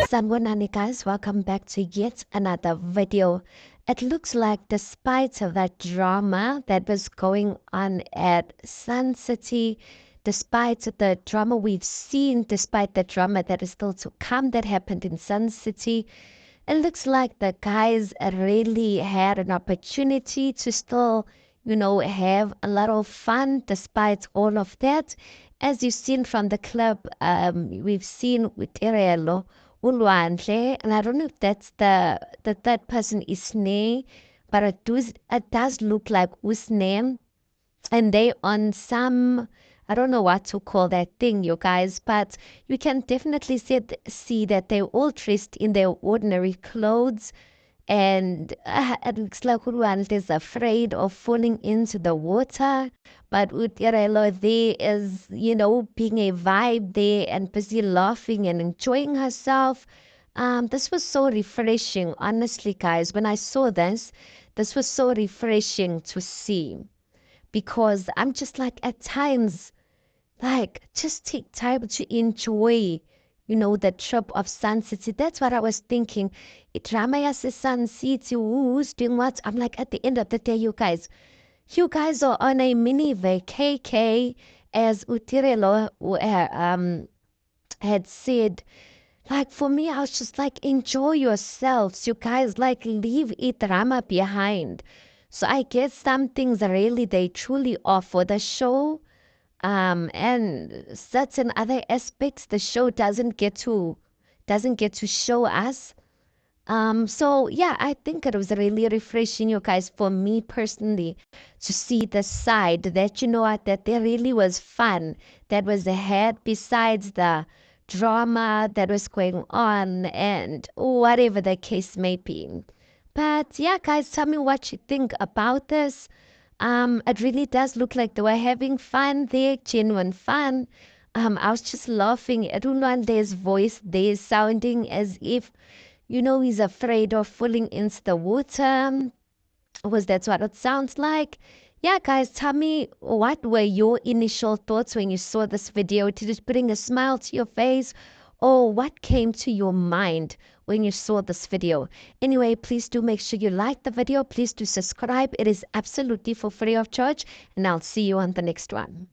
Sanwanani guys, welcome back to yet another video. It looks like despite of that drama that was going on at Sun City, despite the drama we've seen, despite the drama that is still to come that happened in Sun City, it looks like the guys really had an opportunity to still, have a lot of fun despite all of that. As you've seen from the clip, we've seen with Tirelo Ulwandle, and I don't know if that's the third person is name, but it does look like Usne, and they on some, I don't know what to call that thing, you guys, but you can definitely see that they're all dressed in their ordinary clothes, and it looks like Urwan is afraid of falling into the water. But Utirelo there is, being a vibe there and busy laughing and enjoying herself. This was so refreshing, honestly, guys. When I saw this was so refreshing to see because I'm just like at times, like just take time to enjoy, the trip of Sun City. That's what I was thinking. Drama says Sun City, who's doing what? I'm like, at the end of the day, you guys are on a mini vacay, as Utirelo had said. Like for me, I was just like, enjoy yourselves. You guys like leave it drama behind. So I guess some things are really they truly are for the show. And certain other aspects the show doesn't get to show us. So yeah, I think it was really refreshing, you guys, for me personally, to see the side that what, that there really was fun that was ahead besides the drama that was going on and whatever the case may be. But yeah, guys, tell me what you think about this. It really does look like they were having fun there, genuine fun. I was just laughing at Unwande's voice there, sounding as if he's afraid of falling into the water. Was that what it sounds like? Yeah, guys, tell me what were your initial thoughts when you saw this video? Did it bring a smile to your face? Or what came to your mind when you saw this video? Anyway, please do make sure you like the video. Please do subscribe. It is absolutely for free of charge. And I'll see you on the next one.